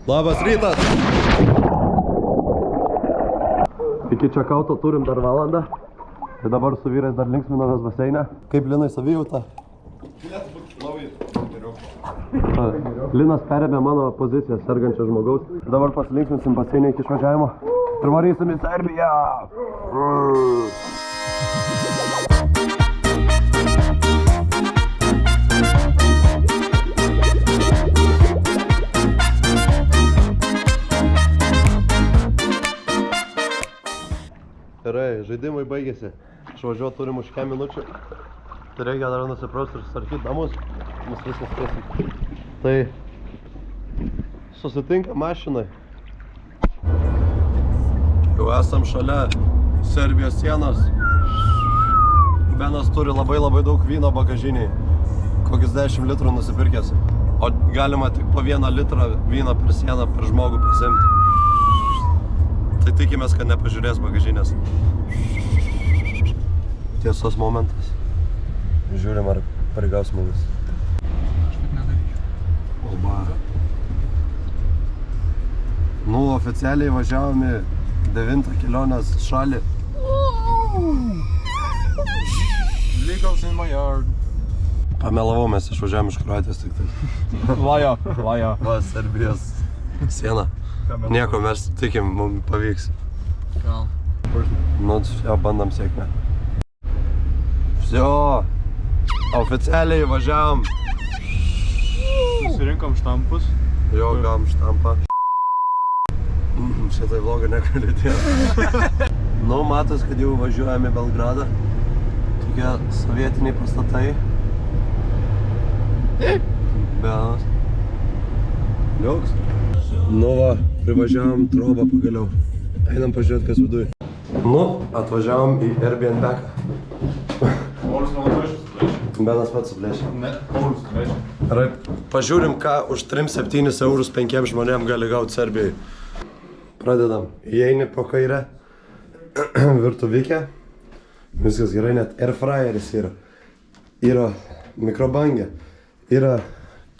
Labas rytas! Iki čekauto turim dar valandą. Ir dabar su vyrais dar linksminamės baseinę. Kaip Linai savijauta? Linas perėmė mano poziciją sergančio žmogaus. Dabar pasilinksminsim baseinę iki išvažiavimo. Ir varysim į Serbiją! Gerai, žaidimai baigėsi. Išvažiuoti turim už 5 minučių. Tai reikia dar nusiprausti ir susitvarkyti namus. Mes viskas spėsim. Tai susitinka mašinai. Jau esam šalia Serbijos sienos. Benas turi labai daug vyno bagažiniai. Kokius 10 litrų nusipirkęs. O galima tik po 1 litrą vyno per sieną per žmogų pasimti. Tai tikimės, kad nepažiūrės bagažinės. Tiesos momentas. Žiūrim, ar parigaus mumis. Aš taip nedaryčiau. Oba. Nu, oficialiai važiavome 9 kelionės šalį. Legals in my yard. Pamelavau, mes išvažiavom iš Kroatijos tik tai. Vaja. Va, Serbijos siena. Nieko, mes tikim, mums pavyks. Gal. Nu, jau bandam sėkmę. Vsio, oficialiai važiavom. Susirinkom štampus. Jo, gavom štampą. Šitai vlogą negaliu dėti. Nu, matos, kad jau važiuojame į Belgradą. Tokie sovietiniai pastatai. Benas. Liuks. Nu va, privažiavom trobą pagaliau. Einam pažiūrėti, kas viduj. Nu, atvažiavom į Airbnb-ką. Paulius man labai suplėšė. Benas pats suplėšė. Ne, Paulius suplėšė. Gerai, pažiūrim, ką už 3-7 eurus 5 žmonėm gali gauti Serbijai. Pradedam. Įeini po kairę. Virtuvikė. Viskas gerai, net airfryeris yra. Yra mikrobangė. Yra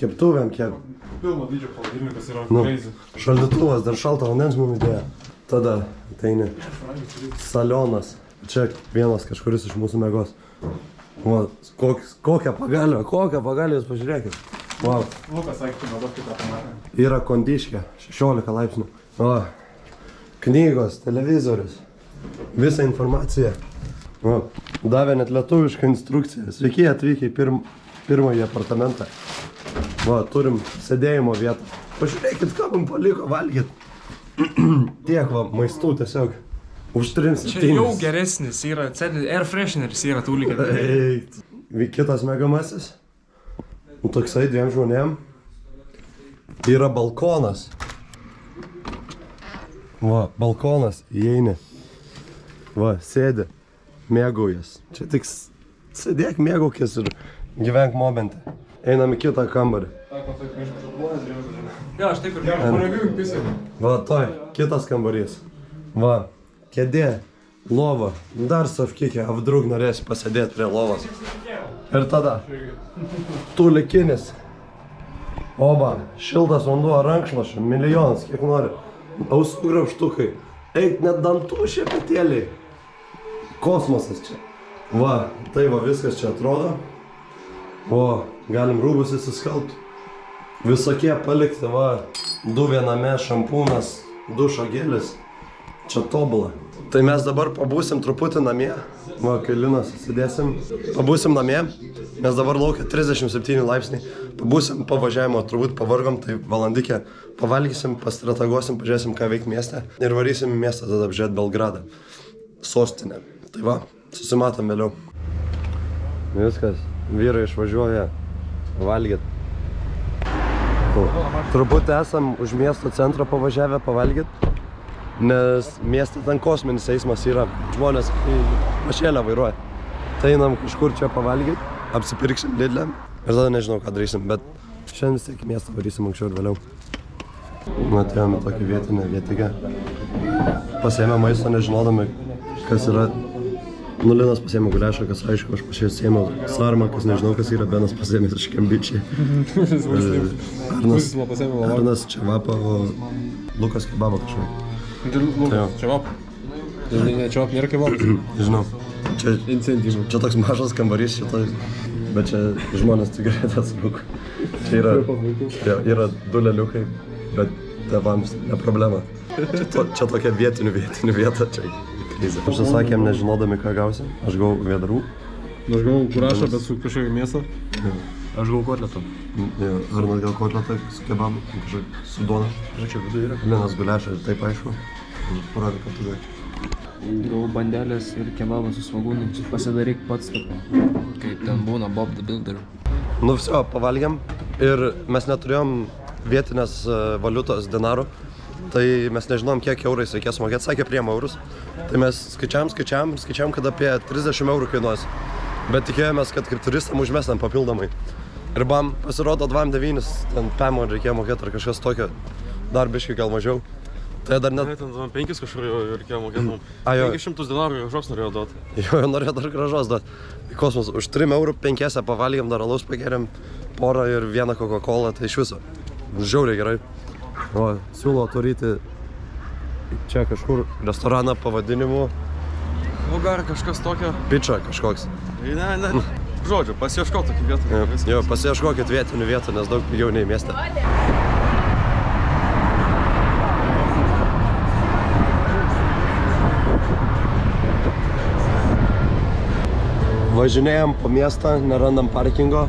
keptuvėm kep. Pilno dydžio pavadinimas yra Nu, crazy. šaldytuvas, dar šalto vandens mum įdėjo. Tada ateini salionas. Čia vienas kažkuris iš mūsų mėgos. Va, kokią pagalvę, jūs pažiūrėkit. Wow. Lukas sakė, tu naudok kitą pamatę. Yra kondiškė, 16 laipsnių. Va, knygos, televizorius, visa informacija. Va, davė net lietuvišką instrukciją. Sveiki atvykę į pirmąjį apartamentą. Va, turim sėdėjimo vietą. Pažiūrėkit, ką mums paliko valgyt. Tiek va, maistų tiesiog. Už 3-7. Čia jau geresnis yra, air fresheneris yra tūlykė. Kitas mėgamasis. Toksai 2 žmonėm. Yra balkonas. Va, balkonas, įeini. Va, sėdi, mėgaujas. Čia tik sėdėk, mėgaukis ir gyvenk momente. Einam į kitą kambarį. Jo, aš taip ir Paregiu pisė. Va, toj, kitas kambarys. Va, kėdė, lova, dar savkikė, avdrug norėsi pasėdėti prie lovos. Ir tada, tulikinis. Oba, šiltas vanduo, rankšluošių, milijonas, kiek nori. Ausų graužtukai, eik net dantų šepetėliai. Kosmosas čia. Va, tai va viskas čia atrodo. O, galim rūbus įsiskalbti. Visokie palikti, va, 2 viename, šampūnas, dušo gelis. Čia tobula. Tai mes dabar pabūsim truputį namie. Va, kai Linas sėdėsim. Pabūsim namie. Mes dabar laukia 37 laipsniai. Pabūsim pavažiavimo, turbūt pavargom, tai valandikė. Pavalgysim, pastratagosim, pažiūrėsim, ką veik mieste. Ir varysim į miestą tada apžiūrėti Belgradą. Sostinę. Tai va, susimatom vėliau. Viskas. Vyrai išvažiuoja valgyt. Truputį esam už miesto centrą pavažiavę pavalgyt, nes mieste ten kosminis eismas yra, žmonės mašėlę vairuoja. Tai einam kažkur čia pavalgyt, apsipirksim Lidlę ir tada nežinau, ką darysim, bet šiandien vis tiek į miestą varysim anksčiau ir vėliau. Atėjome tokį vietinę vietikę. Pasėmė maisto nežinodami, kas yra Nu, Linas pasiėmė guliašą, kas aišku, aš pasiėmiau sarmą, kas nežinau, kas yra, Benas pasiėmė iš kembičiai. Arnas čia vapa, o Lukas kebabą kažkokį. Lukas, čia vap. Ne, čia vap nėra kebabas. Žinau. Incentivų. Čia toks mažas kambarys šitoj, bet čia žmonės cigaretės rūko. Čia yra 2 leliukai, bet tėvams ne problema. Čia tokia vietinių vieta, čia krizė. Užsisakėm nežinodami, ką gausim. Aš gavau vėdarų. Aš gavau kurašą, bet su kažkokia mėsa. Aš gavau kotletą. Arnas gal kotletą su kebabu, kažkaip su duona. Čia viduje yra. Linas guliašą, taip aišku. Parodė, kad tu gai. Gavau bandelės ir kebabą su svagūnu. Pasidaryk pats, kaip ten būna Bob the Builder. Nu viso, pavalgėm ir mes neturėjom vietinės valiutos denarų. Tai mes nežinom, kiek eurais reikės mokėti, sakė priėm eurus. Tai mes skaičiavom, kad apie 30 eurų kainuos. Bet tikėjomės, kad kaip turistam užmestam papildomai. Ir bam, pasirodo 2,9, ten pemo reikėjo mokėti ar kažkas tokio, dar biškai gal mažiau. Tai dar net... Ten 5 kažkur reikėjo mokėti. 500 denarų gražos norėjo duoti. Jo, norėjo dar gražos duoti. Kosmos, už 3 eurų 5 pavalgėm, dar alaus pagėrėm porą ir vieną Coca-Colą, tai iš viso. Žiauriai gerai. O, siūlo turėti čia kažkur restoraną pavadinimu. Vulgar kažkas tokio. Piča kažkoks. Ne. Žodžiu, pasiieškau tokį vietą. Jo, pasiieškokit vietinių vietų, nes daug pigiau nei mieste. Važinėjom po miestą, nerandam parkingo.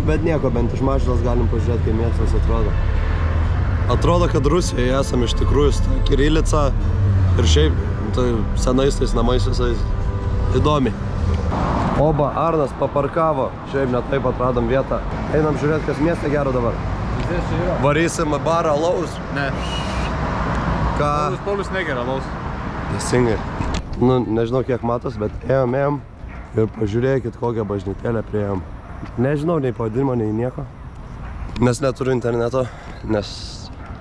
Bet nieko, bent iš mašinos galim pažiūrėti, kaip miestas atrodo. Atrodo, kad Rusijoje esam iš tikrųjų su kirilica ir šiaip tai senais tais namais visais įdomi. Oba, Arnas paparkavo, šiaip ne taip atradom vietą. Einam žiūrėti, kas mieste gero dabar. Varysim barą alaus. Ne. Ką? Paulius negeria alaus. Teisingai. Nu, nežinau kiek matos, bet ėjom ir pažiūrėkit, kokią bažnytėlę priėjom. Nežinau nei pavadinimo, nei nieko. Nes neturiu interneto, nes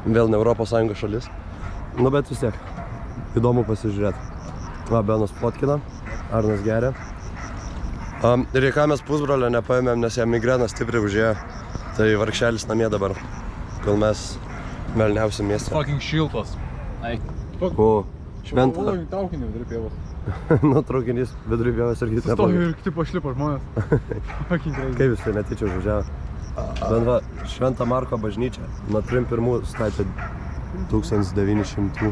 vėl ne Europos Sąjungos šalis. Nu, bet vis tiek. Įdomu pasižiūrėti. Va, Benas fotkina, Arnas geria. Ir į ką mes pusbrolio nepaėmėm, nes jam migrenas stipriai užėjo. Tai vargšelis namie dabar. Kol mes velniausim mieste. Fucking šiltas. O, šventą. O, traukinį vidury pievos. Nu, traukinys vidury pievos irgi Stovi nepavyko. ir kiti pašlipo žmonės. Fucking crazy. Kaip jis tai netyčia užvažiavo? Bet va, Šventą Marko bažnyčia nuo 3.1 statė 1900.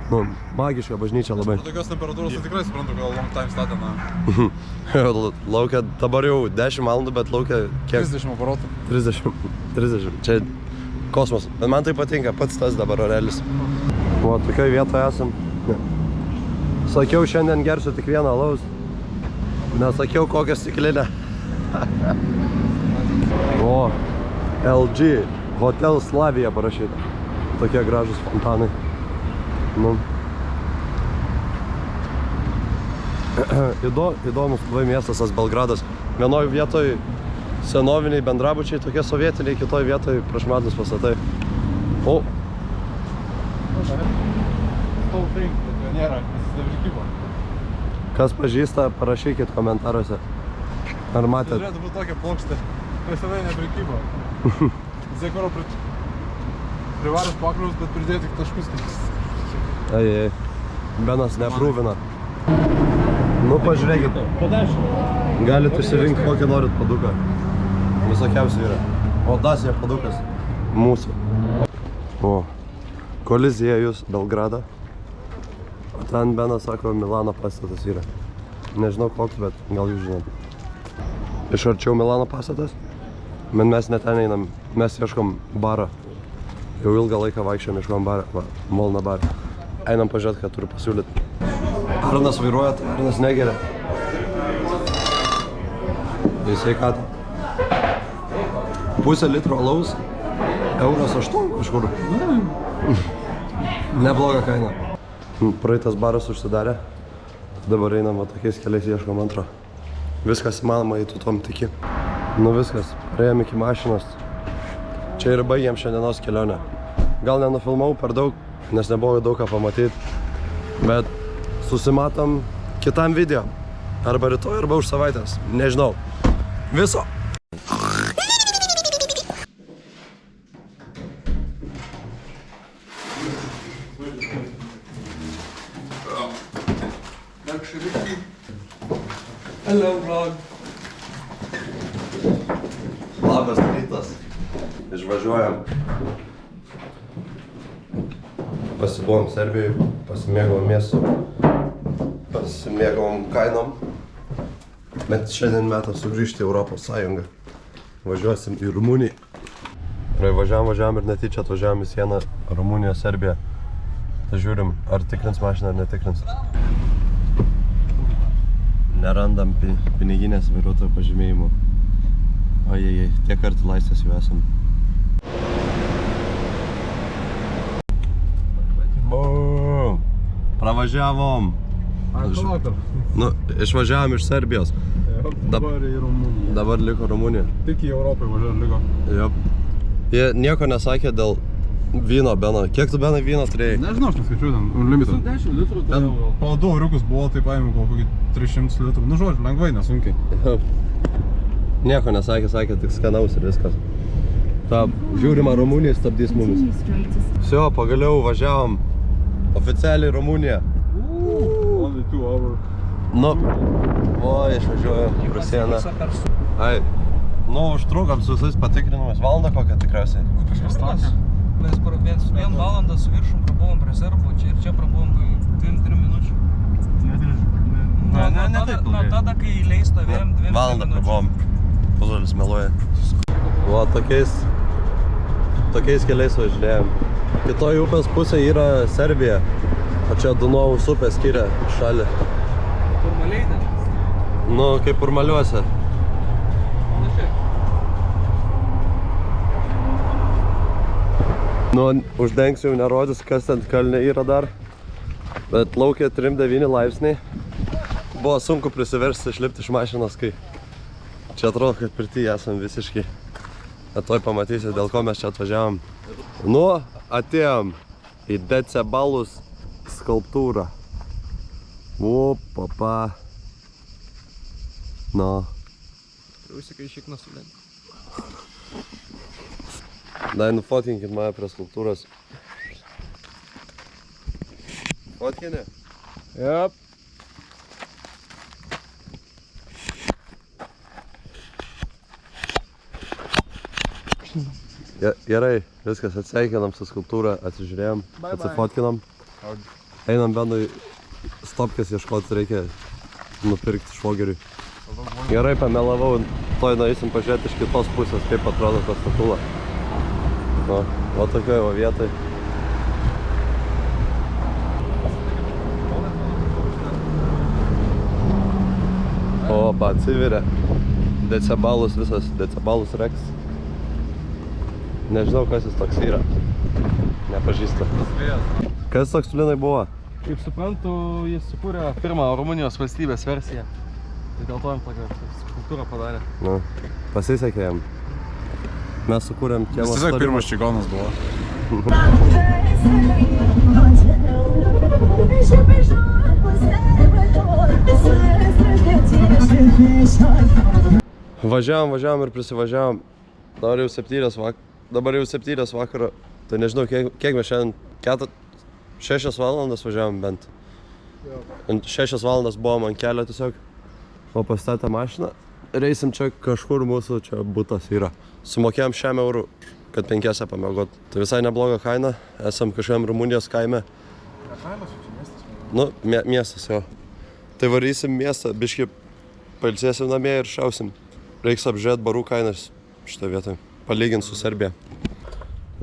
Nu, magiška bažnyčia labai. Tokios temperatūros tai tikrai suprantu, gal long time statė, na. Laukia dabar jau 10 valandų, bet laukia kiek? 30 aparatų. 30. Čia kosmos. Bet man tai patinka, pats tas dabar orelis. O, tokioj vietoje esam. Sakiau, šiandien gersiu tik vieną alaus. Nesakiau, kokią stiklinę. O, LG Hotel Slavija parašyta. Tokie gražus fontanai. Nu. Įdomus labai miestas tas Belgradas. Vienoj vietoj senoviniai bendrabučiai, tokie sovietiniai, kitoj vietoj prašmatnūs pastatai. O! Kas pažįsta, parašykit komentaruose. Ar matėt? Turėtų būti tokia plokštė. Visada neprekyba. Zekoro privaręs pakraus, bet pridėti tik taškus. Ai, Benas neprūvina. Nu, pažiūrėkit. Galit išsirinkti, kokį norit paduką. Visokiausių yra. O Dacia padukas. Mūsų. O, Koliziejus, Belgrada. O ten Benas sako, Milano pastatas yra. Nežinau koks, bet gal jūs žinot. Iš arčiau Milano pastatas. Bet mes ne ten einam. Mes ieškom barą. Jau ilgą laiką vaikščiom, ieškom barą. Va, Molno barą. Einam pažiūrėti, ką turiu pasiūlyti. Arnas vairuoja, tai Arnas negeria. Į sveikatą. Pusę litro alaus, €8 kažkur. Nebloga kaina. Praeitas baras užsidarė. Dabar einam tokiais keliais, ieškom antro. Viskas įmanoma, jei tu tom tiki. Nu viskas, praėjom iki mašinos. Čia ir baigėm šiandienos kelionę. Gal nenufilmau per daug, nes nebuvo daug ką pamatyti. Bet susimatom kitam video. Arba rytoj, arba už savaitės. Nežinau. Viso. Hello vlog. Labas rytas. Išvažiuojam. Pasibuvom Serbijai, pasimėgavom miestu, pasimėgavom kainom. Bet šiandien metas sugrįžti į Europos Sąjungą. Važiuosim į Rumuniją. Važiavam ir netyčia atvažiavam į sieną Rumuniją, Serbiją. Tai žiūrim, ar tikrins mašiną, ar netikrins. Nerandam piniginės vairuotojo pažymėjimų. Ojejei, tiek kartų laisvės jau esam. Bum! Pravažiavom! Nu, išvažiavom iš Serbijos. Dabar į Rumuniją. Dabar liko Rumunija. Tik į Europą važiuoju liko. Jop. Jie nieko nesakė dėl vyno, Beno. Kiek tu, Benai, vyno turėjai? Nežinau, aš neskaičiu ten, unlimited. 10 litrų Ten po 2 euriukus buvo, tai paėmiau gal kokį 300 litrų. Nu žodžiu, lengvai, nesunkiai. Nieko nesakė, sakė tik skanaus ir viskas. Ta, žiūrima, Rumunija stabdys mumis. Vsio, pagaliau važiavom oficialiai Rumuniją. Only 2 hours. Nu, išvažiuoju pro sieną. Ai, nu, užtrukam su visais patikrinimais. Valandą kokią tikriausiai? Kažkas tas. Mes prabėt 1 valandą su viršum prabuvom prie Serbų, čia ir čia prabuvom 2-3 minučių. Ne taip Nuo tada, kai įleis stovėjom 2 minučių. Valandą prabuvom. Puzulis meluoja. Va, tokiais keliais važinėjom. Kitoj upės pusė yra Serbija, o čia Dunojaus upė skiria šalį. Formaliai ne? Nu, kaip Urmaliuose. Nu, uždengsiu, nerodys, kas ten kalne yra dar. Bet laukė 3-9 laipsniai. Buvo sunku prisiversti išlipti iš mašinos, kai čia atrodo, kad pirty esam visiškai. Tuoj pamatysi, dėl ko mes čia atvažiavom. Nu, atėjom į Decebalus skulptūrą. O, papa. Nu. Rusikai šiek nusulėn. Dai, nufotkinkit mane prie skulptūros. Fotkinė? Jep. Gerai, viskas, atsveikinam su skulptūra, atsižiūrėjom, atsifotkinam. Einam Benui stopkės ieškoti, reikia nupirkti švogeriui. Gerai, pamelavau, toj nueisim pažiūrėti iš kitos pusės, kaip atrodo ta statula. Nu, o tokioje va vietoj. O, atsiveria. Decebalus visas, Decebalus Rex. Nežinau, kas jis toks yra. Nepažįstu. Kas toks Linai buvo? Kaip suprantu, jis sukūrė pirmą Rumunijos valstybės versiją. Tai dėl to jam tokią skulptūrą padarė. Nu, pasisekė jam. Mes sukūrėm kiemo Jis tiesiog pirmas čigonas buvo. Važiavom ir prisivažiavom. Dabar jau 7 vakaro. Tai nežinau, kiek mes šiandien 6 valandas važiavom bent. 6 valandas buvom ant kelio tiesiog. O pastatę mašiną. Ir eisim čia kažkur, mūsų čia butas yra. Sumokėjom 100 eurų, kad 5 pamiegot. Tai visai nebloga kaina. Esam kažkokiam Rumunijos kaime. Kaimas čia miestas? Nu, miestas jo. Tai varysim miestą, biškį pailsėsim namie ir šausim. Reiks apžiūrėti barų kainas šitą vietą. Palygint su Serbija.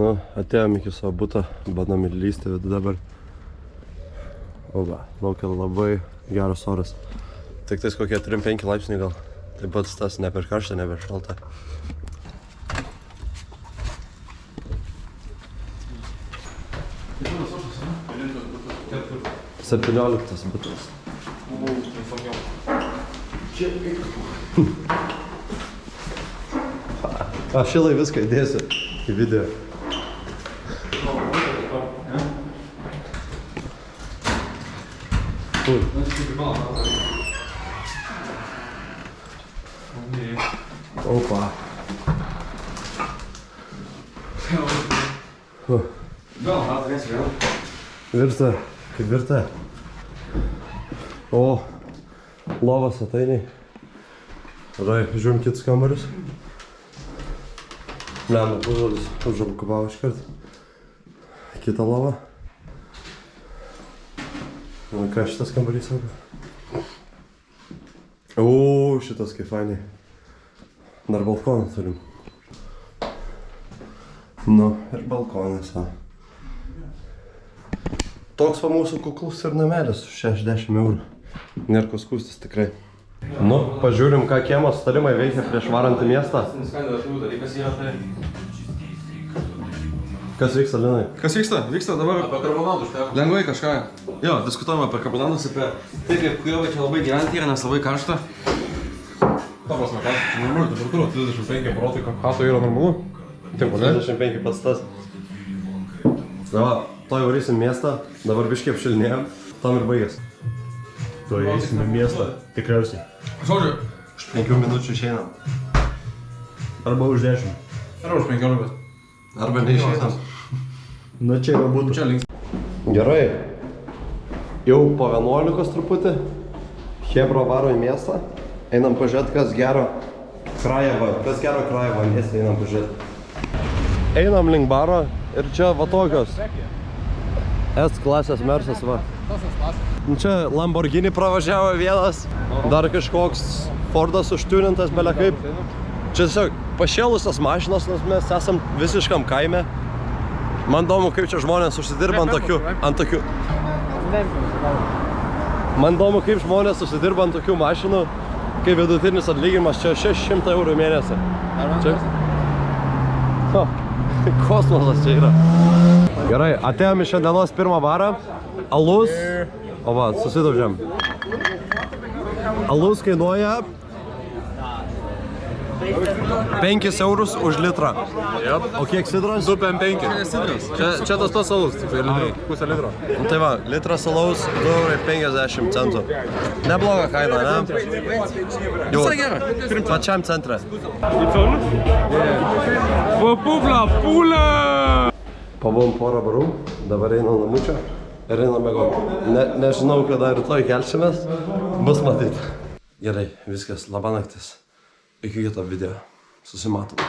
Nu, atėjom iki savo butą, bandom įlysti vidų dabar. O va, laukia labai geras oras. Tik tais kokie 3-5 laipsniai gal. Taip pat tas ne per karštą, ne per šaltą. Septynioliktas butas. Aš šilai viską įdėsiu į video. Ui. Opa. Virta, kaip virta. O, lovas atainiai. Rai, žiūrim kitus kambarius. Lemba, užžodis, užžabukavau iškart. Kita lova. O, ką šitas kambarys sako? O, šitas kaip fainiai. Dar balkoną turim. Nu, ir balkonas, a. Toks va mūsų kuklus ir namelis už 60 eurų. Nėr ko skūstis tikrai. Nu, pažiūrim, ką kiemo sutarimai veikia prieš varant į miestą. Kas vyksta, Linai? Kas vyksta? Vyksta dabar Apie karbonadus teko. lengvai kažką. Jo, diskutuojame apie karbonadus, apie tai, kaip kujovai čia labai gyventi yra, nes labai karšta. Ta prasme, ką? Normalu, temperatūra 35 protai, ką tai yra normalu? Taip, ne? 35 pats tas. Na va, to jau varysim miestą, dabar biškiai apšilinėjom, tam ir baigės. To eisime miestą, tikriausiai. Žodžiu, Už 5 minučių išeinam. Arba už 10. Yra už 15. Arba neišeinam. Na čia jau būtų. Čia links. Gerai. Jau po 11 truputį. Hebra varo į miestą. Einam pažiūrėti, kas gero Krajevą. Kas gero Krajevą miestą einam pažiūrėti. Einam link baro ir čia va tokios. S klasės Mersas va. Čia Lamborghini pravažiavo vienas. Dar kažkoks Fordas užtiunintas belia kaip. Čia tiesiog pašėlusios mašinos, nes mes esam visiškam kaime. Man įdomu, kaip čia žmonės užsidirba ant tokių. Man įdomu, kaip žmonės užsidirba ant tokių mašinų, kai vidutinis atlyginimas čia 600 eurų į mėnesį. Čia... O, kosmosas čia yra. Gerai, atėjom į šiandienos pirmą barą. Alus. O va, susidaužėm. Alus kainuoja 5 eurus už litrą. O kiek sidros? 2,5. Čia tas pats alus, tik tai pusę litro. Nu tai va, litras alaus 2,50 €. Nebloga kaina, ne? Visai gera. Pačiam centre. Pabuvom porą barų, dabar einam namučio ir einam mėgoti. Nežinau, kada rytoj kelsimės, bus matyti. Gerai, viskas, labanaktis. Iki kito video. Susimatom.